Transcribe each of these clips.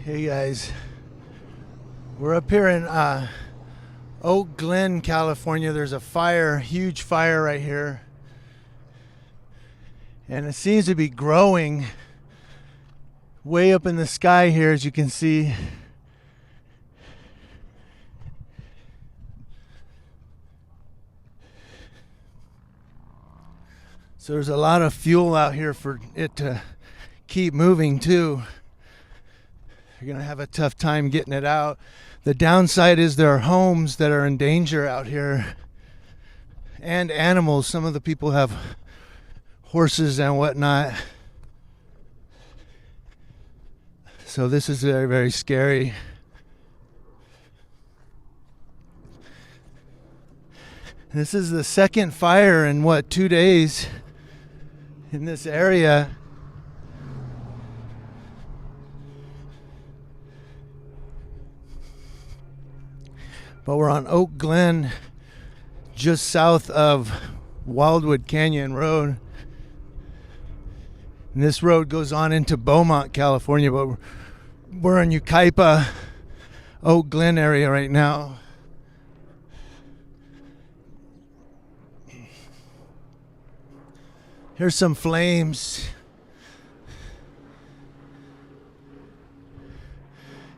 Hey guys, we're up here in Oak Glen, California. There's a fire, huge fire right here, and it seems to be growing way up in the sky here, as you can see. So there's a lot of fuel out here for it to keep moving too. You're gonna have a tough time getting it out. The downside is there are homes that are in danger out here, and animals. Some of the people have horses and whatnot. So this is very, very scary. This is the second fire in 2 days in this area. But we're on Oak Glen, just south of Wildwood Canyon Road. And this road goes on into Beaumont, California, but we're in Yucaipa, Oak Glen area right now. Here's some flames.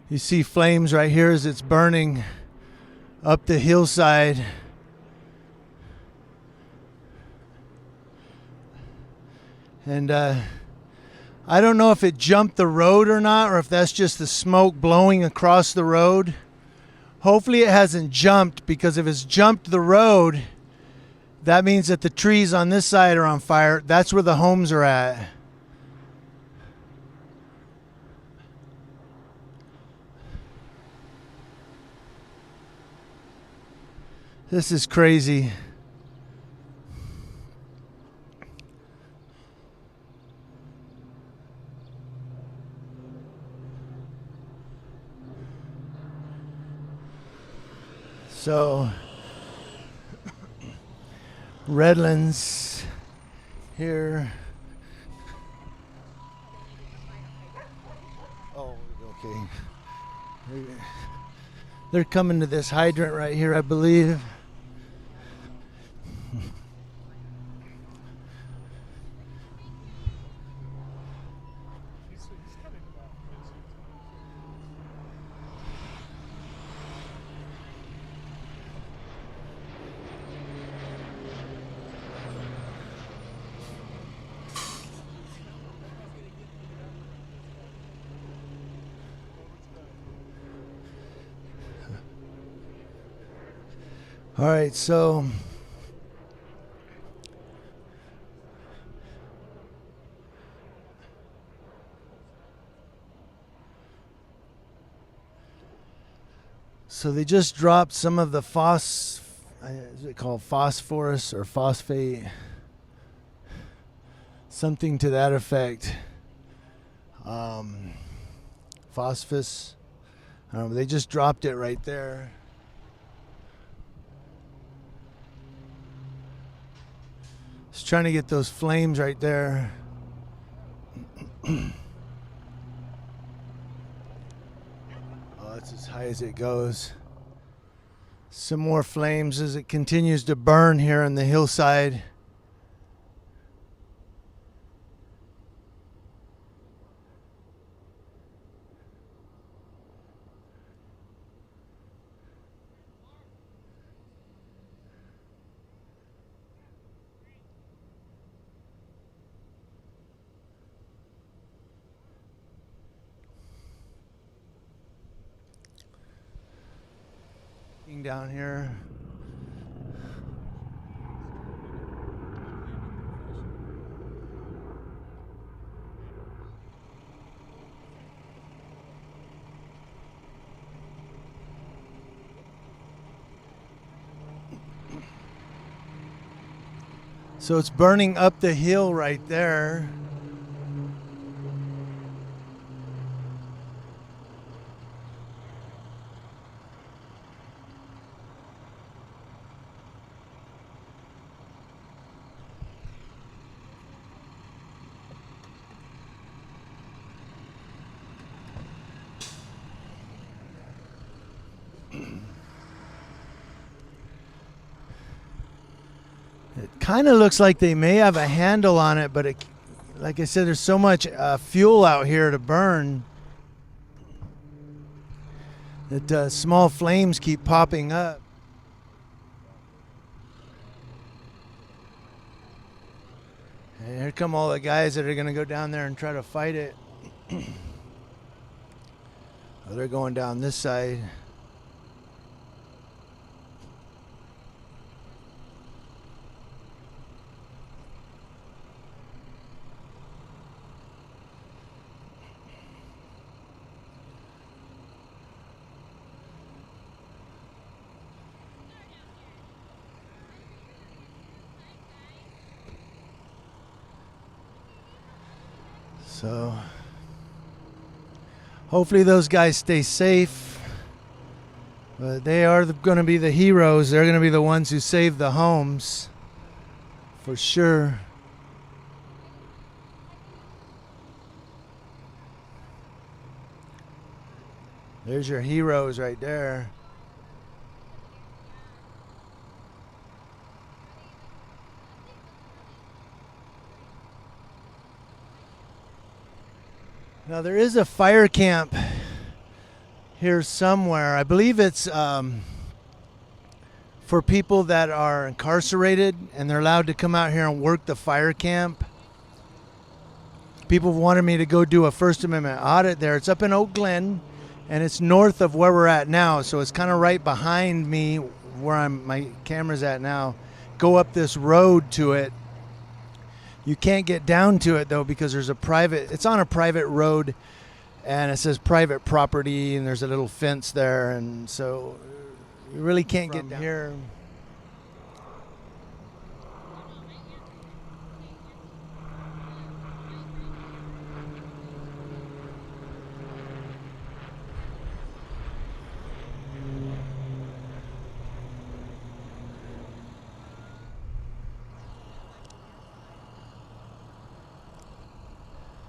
You see flames right here as it's burning up the hillside. And I don't know if it jumped the road or not, or if that's just the smoke blowing across the road. Hopefully it hasn't jumped, because if it's jumped the road, that means that the trees on this side are on fire. That's where the homes are at. This is crazy. So, Redlands here. Oh, okay. They're coming to this hydrant right here, I believe. All right, so they just dropped some of the is it called phosphorus or phosphate? Something to that effect. Phosphus. I don't know, they just dropped it right there. Just trying to get those flames right there. Oh, that's as high as it goes. Some more flames as it continues to burn here on the hillside. Down here. So it's burning up the hill right there. It kind of looks like they may have a handle on it, but it, like I said, there's so much fuel out here to burn that small flames keep popping up. And here come all the guys that are going to go down there and try to fight it. Oh, they're going down this side. So hopefully those guys stay safe. But they are going to be the heroes. They're going to be the ones who save the homes for sure. There's your heroes right there. Now there is a fire camp here somewhere. I believe it's for people that are incarcerated and they're allowed to come out here and work the fire camp. People wanted me to go do a First Amendment audit there. It's up in Oak Glen and it's north of where we're at now. So it's kind of right behind me where my camera's at now. Go up this road to it. You can't get down to it though because there's it's on a private road and it says private property and there's a little fence there, and so you really can't get down here.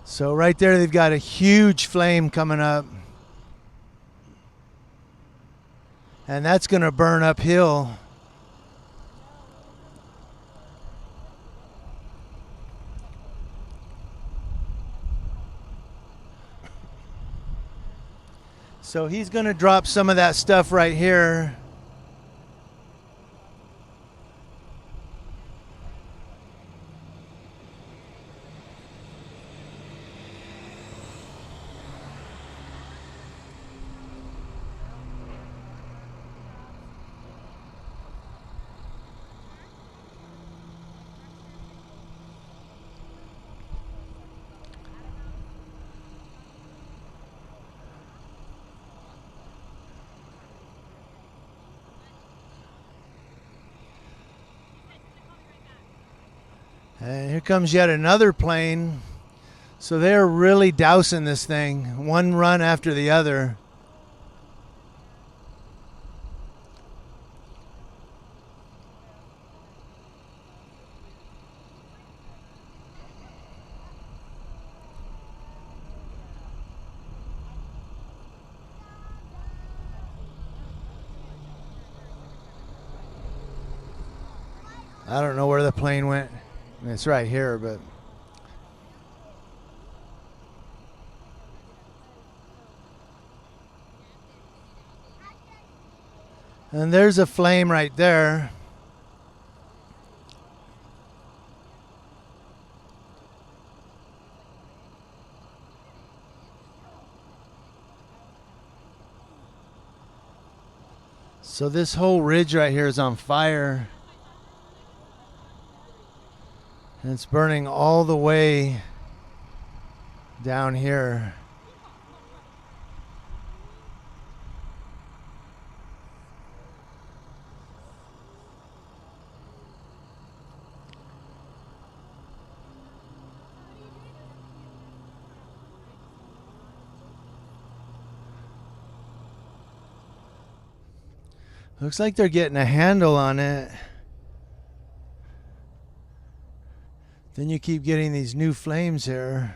So right there, they've got a huge flame coming up. And that's going to burn uphill. So he's going to drop some of that stuff right here. And here comes yet another plane. So they're really dousing this thing, one run after the other. I don't know where the plane went. It's right here, but and there's a flame right there. So this whole ridge right here is on fire. And it's burning all the way down here. Looks like they're getting a handle on it. Then you keep getting these new flames here.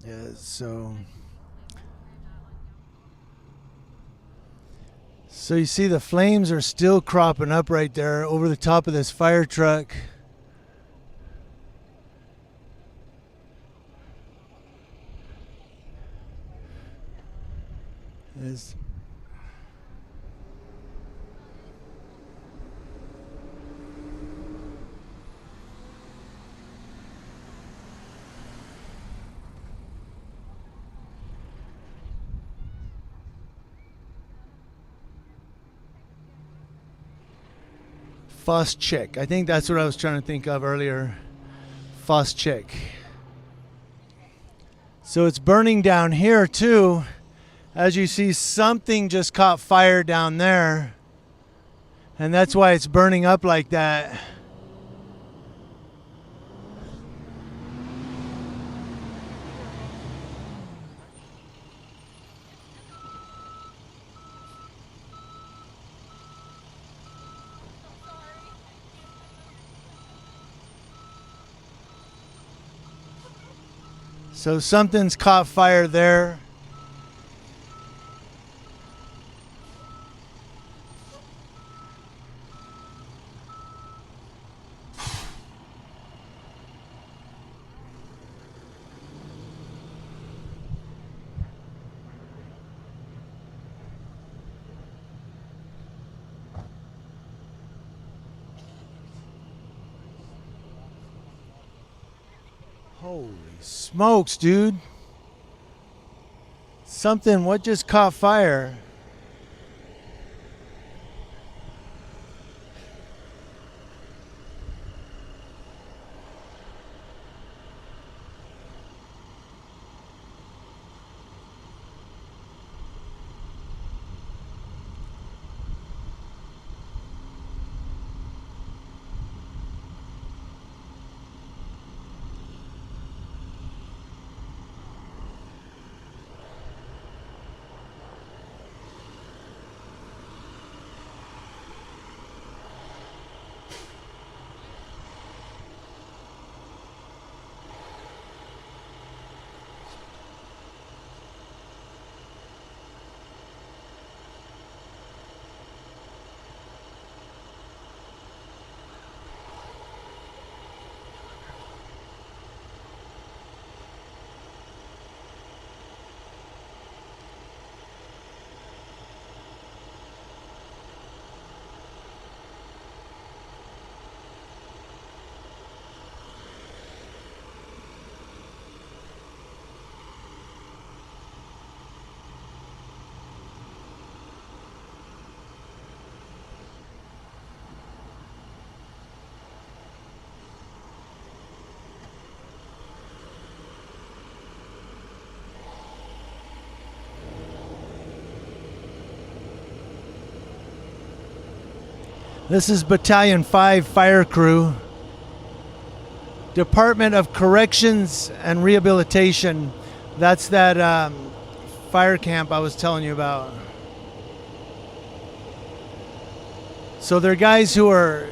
Yeah, so you see the flames are still cropping up right there over the top of this fire truck. There's Check. I think that's what I was trying to think of earlier. Check. So it's burning down here too. As you see, something just caught fire down there. And that's why it's burning up like that. So something's caught fire there. Holy smokes, dude. What just caught fire? This is Battalion 5 Fire Crew, Department of Corrections and Rehabilitation. That's that fire camp I was telling you about. So they're guys who are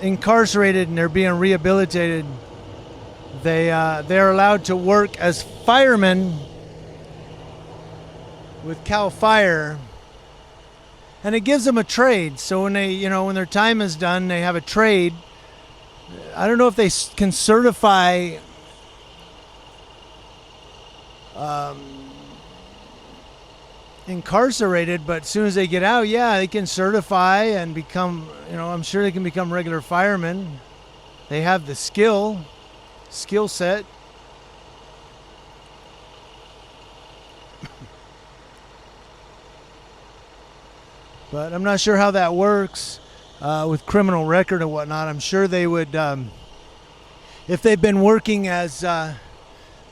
incarcerated and they're being rehabilitated. They're allowed to work as firemen with CAL FIRE. And it gives them a trade. So when when their time is done, they have a trade. I don't know if they can certify incarcerated, but as soon as they get out, yeah, they can certify and become, I'm sure they can become regular firemen. They have the skill set. But I'm not sure how that works with criminal record and whatnot. I'm sure they would, if they've been working as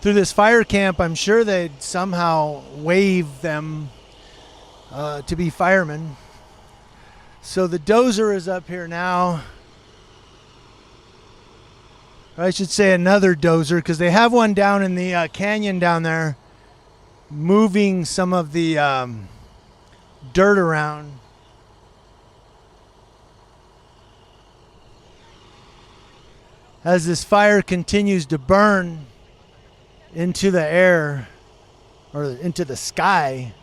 through this fire camp, I'm sure they'd somehow waive them to be firemen. So the dozer is up here now. Or I should say another dozer, because they have one down in the canyon down there, moving some of the dirt around. As this fire continues to burn. into the air or into the sky.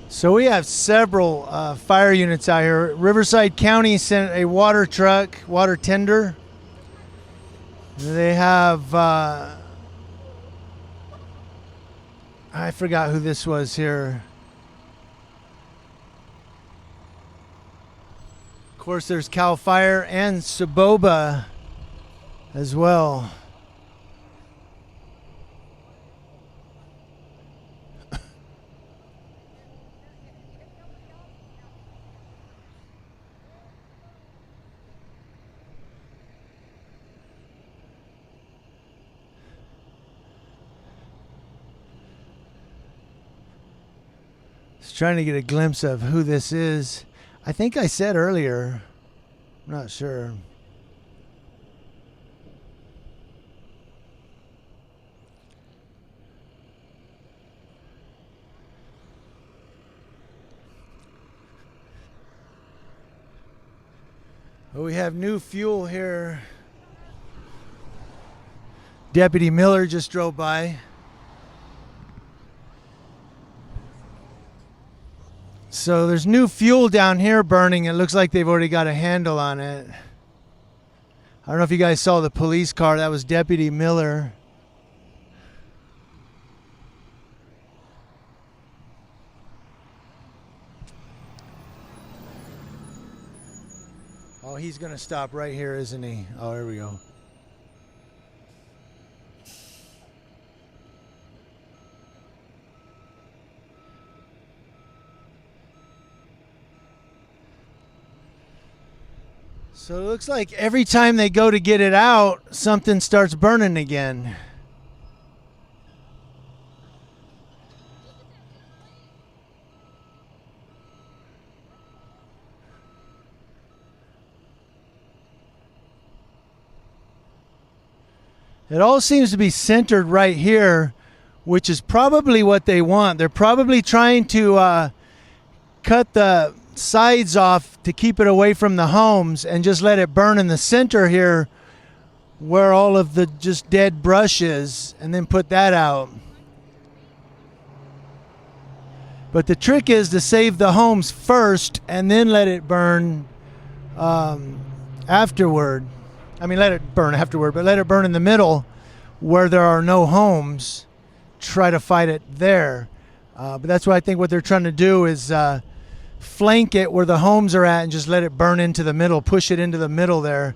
So we have several fire units out here. Riverside County sent a water truck, water tender. They have, I forgot who this was here. Of course, there's CAL FIRE and Saboba as well. Trying to get a glimpse of who this is. I think I said earlier. I'm not sure. Well, we have new fuel here. Deputy Miller just drove by. So there's new fuel down here burning. It looks like they've already got a handle on it. I don't know if you guys saw the police car. That was Deputy Miller. Oh, he's going to stop right here, isn't he? Oh, here we go. So it looks like every time they go to get it out, something starts burning again. It all seems to be centered right here, which is probably what they want. They're probably trying to cut the sides off to keep it away from the homes and just let it burn in the center here where all of the just dead brush is, and then put that out. But the trick is to save the homes first and then let it burn afterward. I mean, let it burn afterward, but let it burn in the middle where there are no homes. Try to fight it there. But that's what I think what they're trying to do is flank it where the homes are at and just let it burn into the middle, push it into the middle there.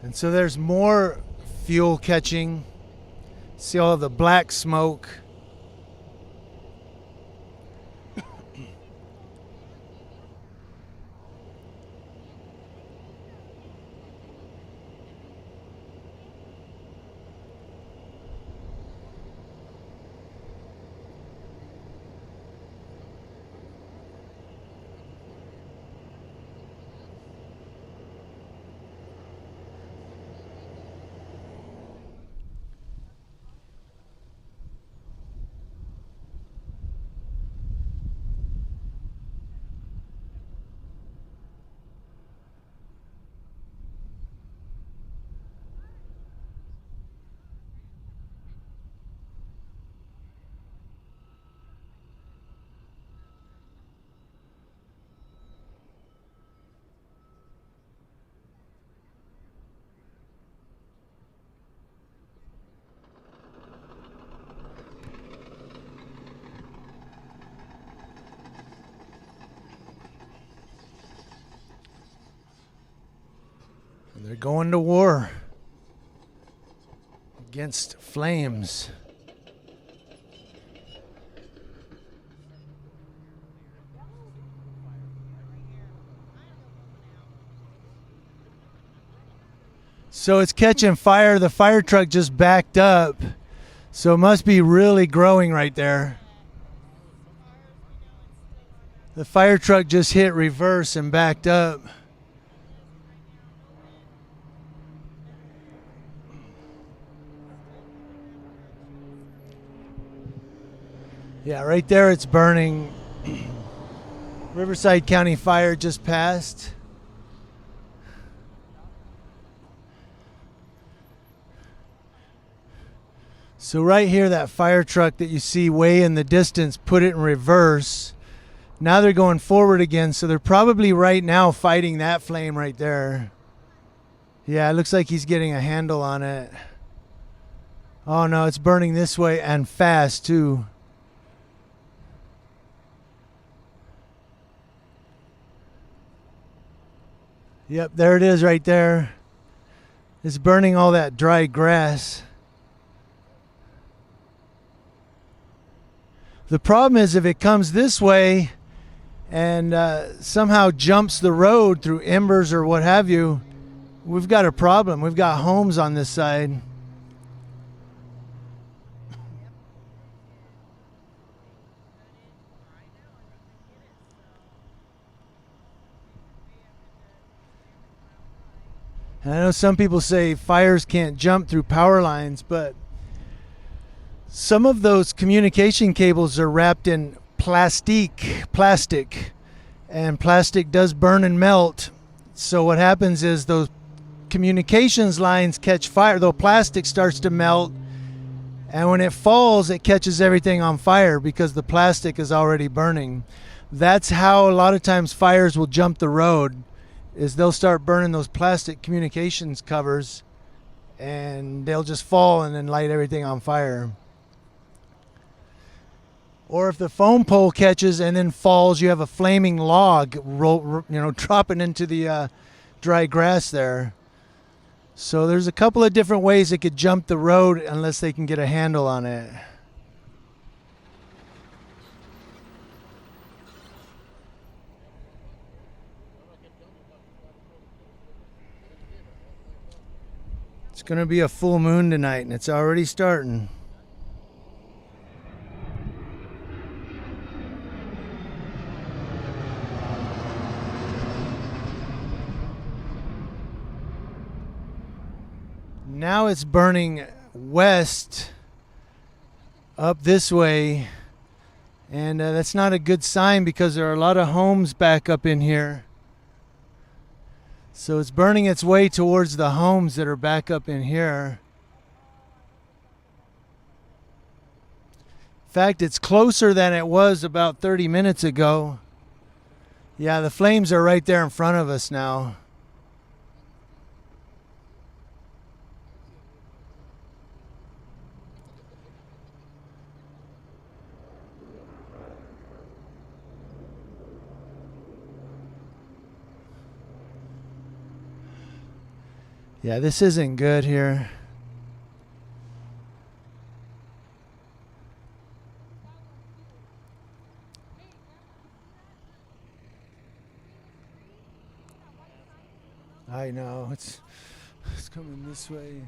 And so there's more fuel catching. See all of the black smoke. They're going to war against flames. So it's catching fire. The fire truck just backed up. So it must be really growing right there. The fire truck just hit reverse and backed up. Yeah, right there it's burning. Riverside County fire just passed. So right here, that fire truck that you see way in the distance, put it in reverse. Now they're going forward again, so they're probably right now fighting that flame right there. Yeah, it looks like he's getting a handle on it. Oh no, it's burning this way and fast too. Yep, there it is right there. It's burning all that dry grass. The problem is if it comes this way and somehow jumps the road through embers or what have you, we've got a problem. We've got homes on this side. And I know some people say fires can't jump through power lines, but some of those communication cables are wrapped in plastic, and plastic does burn and melt. So what happens is those communications lines catch fire, though plastic starts to melt, and when it falls, it catches everything on fire because the plastic is already burning. That's how a lot of times fires will jump the road, is they'll start burning those plastic communications covers and they'll just fall and then light everything on fire. Or if the phone pole catches and then falls, you have a flaming log dropping into the dry grass there. So there's a couple of different ways it could jump the road unless they can get a handle on it. It's going to be a full moon tonight, and it's already starting. Now it's burning west up this way, and that's not a good sign because there are a lot of homes back up in here. So it's burning its way towards the homes that are back up in here. In fact, it's closer than it was about 30 minutes ago. Yeah, the flames are right there in front of us now. Yeah, this isn't good here. I know, it's coming this way.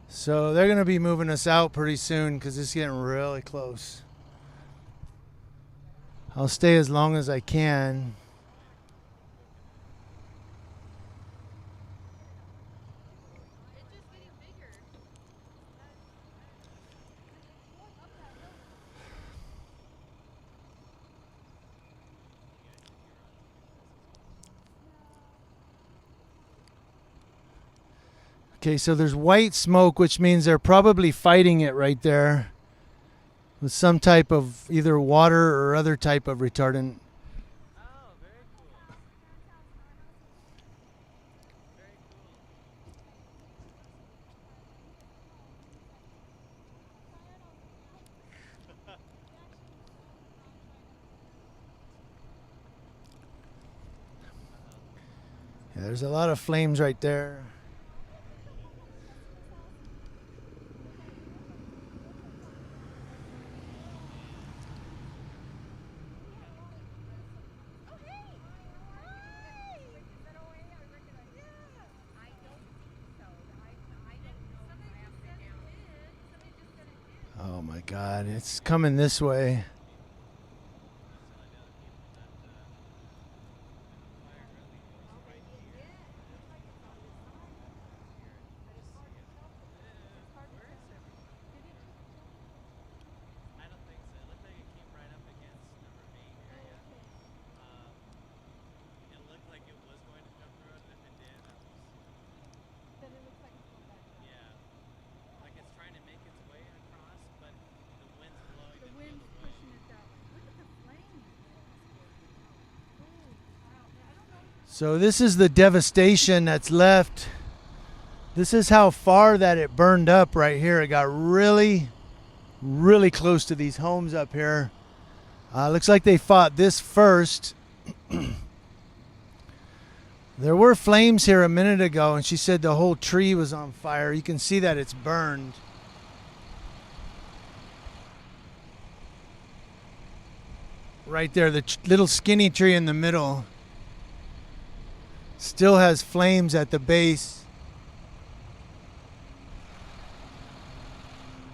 So they're going to be moving us out pretty soon because it's getting really close. I'll stay as long as I can. Okay, so there's white smoke, which means they're probably fighting it right there with some type of either water or other type of retardant. Oh, very cool. Very Yeah, there's a lot of flames right there. my God, it's coming this way. So this is the devastation that's left. This is how far that it burned up right here. It got really, really close to these homes up here. Looks like they fought this first. There were flames here a minute ago, and she said the whole tree was on fire. You can see that it's burned. Right there, the little skinny tree in the middle still has flames at the base.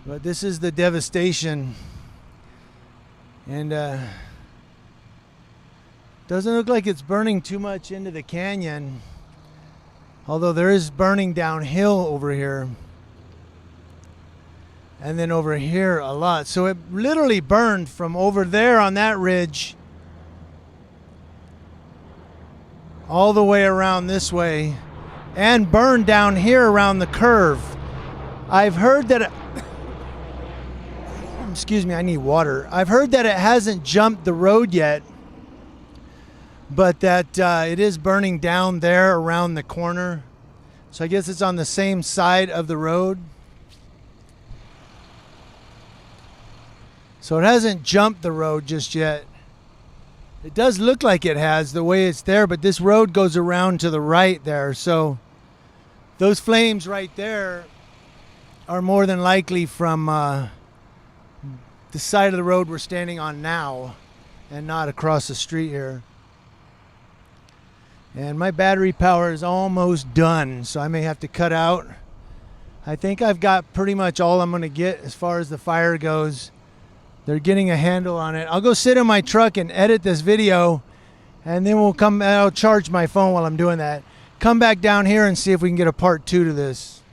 But this is the devastation. And doesn't look like it's burning too much into the canyon. Although there is burning downhill over here. And then over here a lot. So it literally burned from over there on that ridge all the way around this way, and burned down here around the curve. I've heard that excuse me, I need water. I've heard that it hasn't jumped the road yet, but that it is burning down there around the corner. So I guess it's on the same side of the road. So it hasn't jumped the road just yet. It does look like it has the way it's there, but this road goes around to the right there. So those flames right there are more than likely from the side of the road we're standing on now, and not across the street here. And my battery power is almost done, so I may have to cut out. I think I've got pretty much all I'm going to get as far as the fire goes. They're getting a handle on it. I'll go sit in my truck and edit this video, and then I'll charge my phone while I'm doing that. Come back down here and see if we can get a part 2 to this.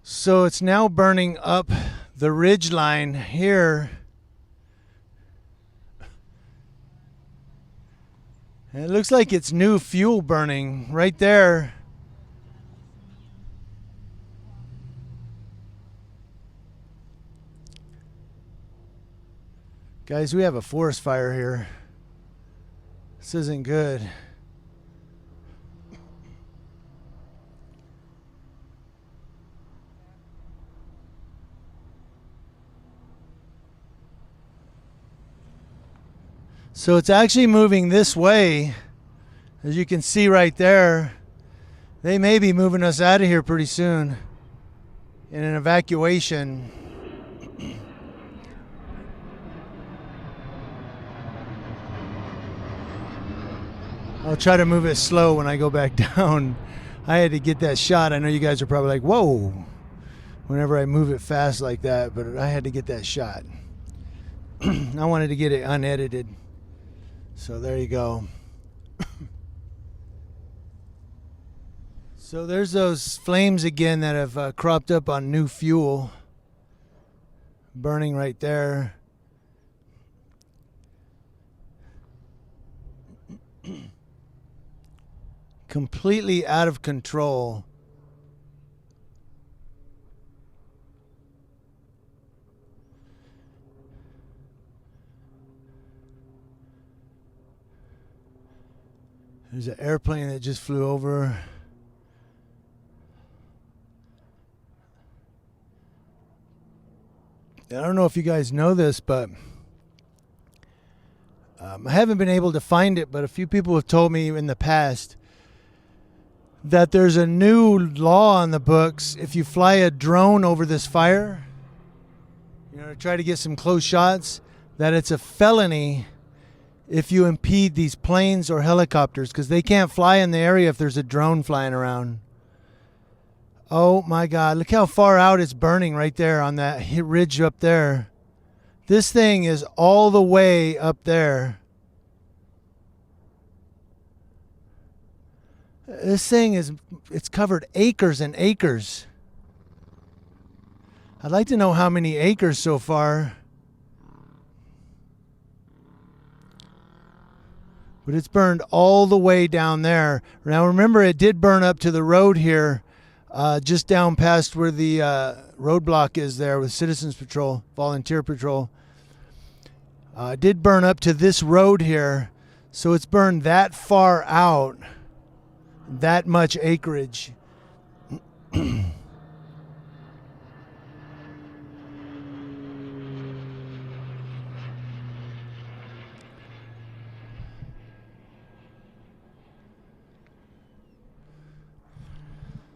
So it's now burning up the ridge line here. And it looks like it's new fuel burning right there. Guys, we have a forest fire here. This isn't good. So it's actually moving this way, as you can see right there. They may be moving us out of here pretty soon in an evacuation. I'll try to move it slow when I go back down. I had to get that shot. I know you guys are probably like, whoa, whenever I move it fast like that, but I had to get that shot. I wanted to get it unedited. So there you go. So there's those flames again that have cropped up on new fuel. Burning right there. Completely out of control. There's an airplane that just flew over. I don't know if you guys know this, but I haven't been able to find it, but a few people have told me in the past that there's a new law on the books. If you fly a drone over this fire, to try to get some close shots, that it's a felony if you impede these planes or helicopters, because they can't fly in the area if there's a drone flying around. Oh my God, look how far out it's burning right there on that ridge up there. This thing is all the way up there. This thing it's covered acres and acres. I'd like to know how many acres so far. But it's burned all the way down there. Now remember, it did burn up to the road here, just down past where the roadblock is there with Citizens Patrol, Volunteer Patrol. It did burn up to this road here, so it's burned that far out, that much acreage.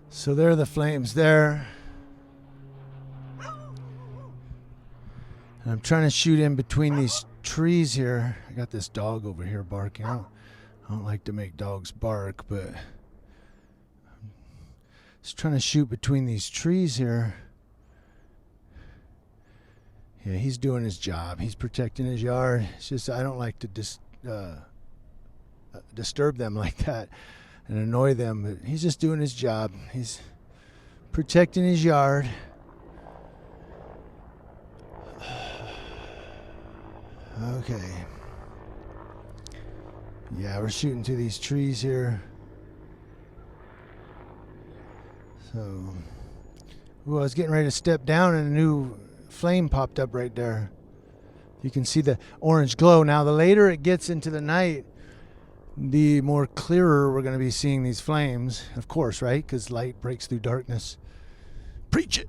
So there are the flames there. And I'm trying to shoot in between these trees here. I got this dog over here barking. I don't like to make dogs bark, but I'm just trying to shoot between these trees here. Yeah, he's doing his job. He's protecting his yard. It's just I don't like to disturb them like that and annoy them, but he's just doing his job. He's protecting his yard. Okay. Yeah, we're shooting through these trees here. So, ooh, I was getting ready to step down and a new flame popped up right there. You can see the orange glow. Now, the later it gets into the night, the more clearer we're going to be seeing these flames, of course, right? Because light breaks through darkness. Preach it.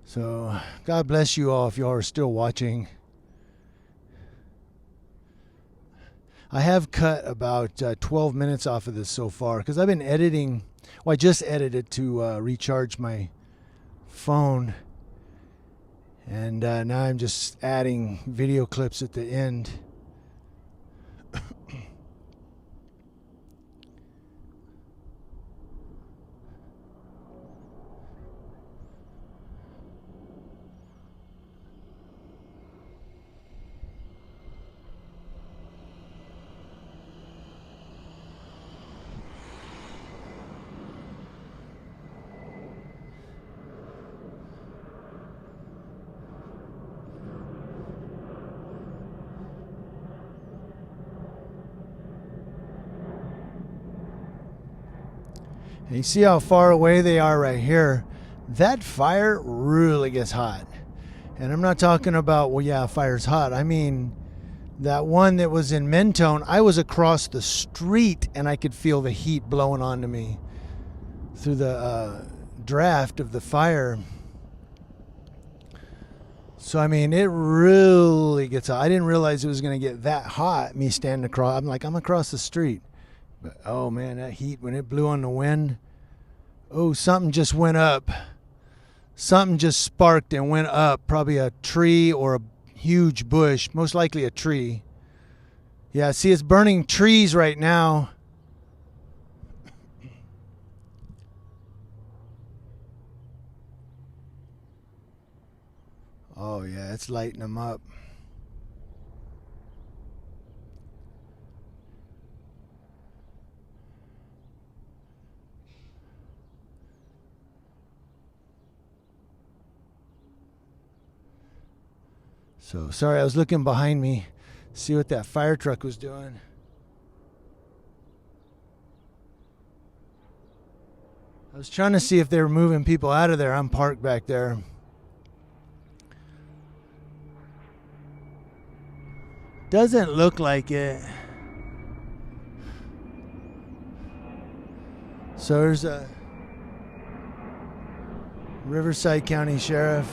So, God bless you all if you all are still watching. I have cut about 12 minutes off of this so far because I've been editing. Well, I just edited to recharge my phone. And now I'm just adding video clips at the end. And you see how far away they are right here. That fire really gets hot. And I'm not talking about, well, yeah, fire's hot. I mean, that one that was in Mentone, I was across the street and I could feel the heat blowing onto me through the draft of the fire. So, I mean, it really gets hot. I didn't realize it was going to get that hot, me standing across. I'm across the street. But, oh, man, that heat, when it blew on the wind, oh, something just went up. Something just sparked and went up. Probably a tree or a huge bush, most likely a tree. Yeah, see, it's burning trees right now. Oh, yeah, it's lighting them up. So, sorry, I was looking behind me, see what that fire truck was doing. I was trying to see if they were moving people out of there. I'm parked back there. Doesn't look like it. So there's a Riverside County Sheriff.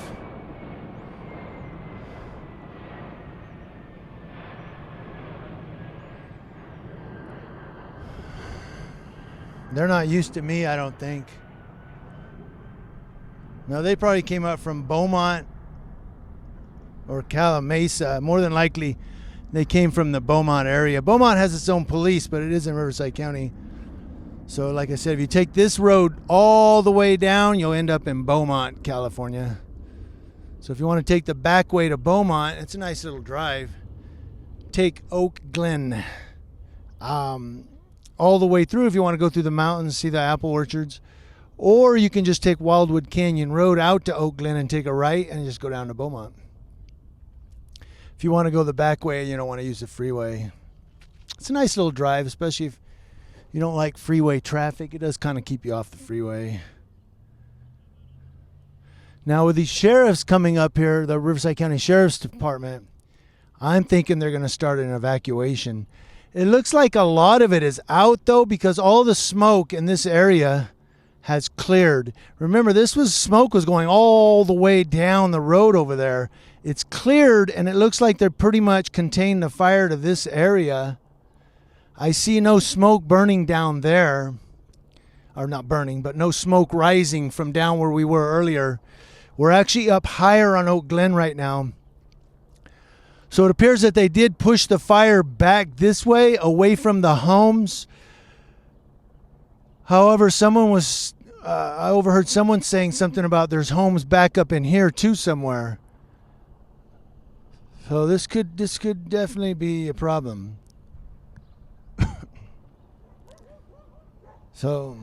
They're not used to me, I don't think. No, they probably came up from Beaumont or Calamasa. More than likely, they came from the Beaumont area. Beaumont has its own police, but it is in Riverside County. So like I said, if you take this road all the way down, you'll end up in Beaumont, California. So if you want to take the back way to Beaumont, it's a nice little drive. Take Oak Glen all the way through if you want to go through the mountains, see the apple orchards. Or you can just take Wildwood Canyon Road out to Oak Glen and take a right and just go down to Beaumont. If you want to go the back way and you don't want to use the freeway, it's a nice little drive, especially if you don't like freeway traffic. It does kind of keep you off the freeway. Now with these sheriffs coming up here, the Riverside County Sheriff's Department, I'm thinking they're going to start an evacuation. It looks like a lot of it is out though, because all the smoke in this area has cleared. Remember, smoke was going all the way down the road over there. It's cleared, and it looks like they're pretty much contained the fire to this area. I see no smoke burning down there. Or not burning, but no smoke rising from down where we were earlier. We're actually up higher on Oak Glen right now. So it appears that they did push the fire back this way, away from the homes. However, I overheard someone saying something about there's homes back up in here too somewhere. So this could definitely be a problem. So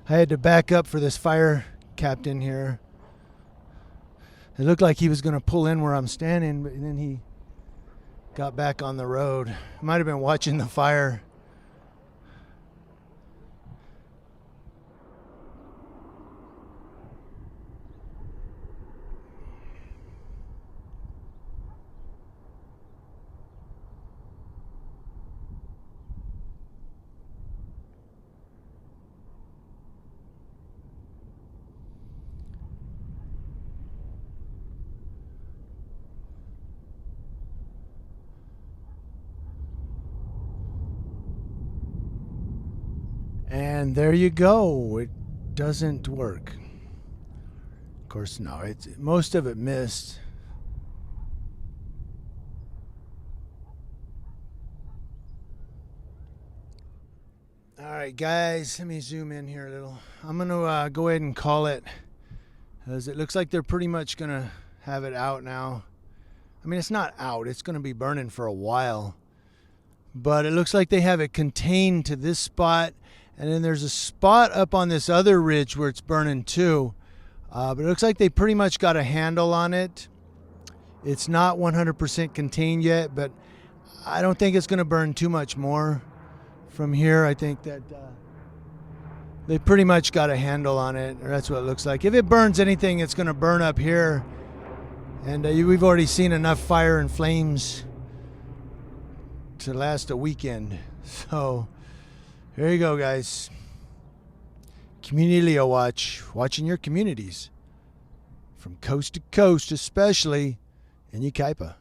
I had to back up for this fire captain here. It looked like he was going to pull in where I'm standing, but then he got back on the road. Might have been watching the fire. And there you go. It doesn't work. Of course, no. Most of it missed. All right, guys. Let me zoom in here a little. I'm going to go ahead and call it, as it looks like they're pretty much going to have it out now. I mean, it's not out. It's going to be burning for a while. But it looks like they have it contained to this spot. And then there's a spot up on this other ridge where it's burning too. But it looks like they pretty much got a handle on it. It's not 100% contained yet, but I don't think it's going to burn too much more from here. I think that they pretty much got a handle on it, or that's what it looks like. If it burns anything, it's going to burn up here. And we've already seen enough fire and flames to last a weekend. So there you go, guys. Community Leo Watch, watching your communities from coast to coast, especially in Yucaipa.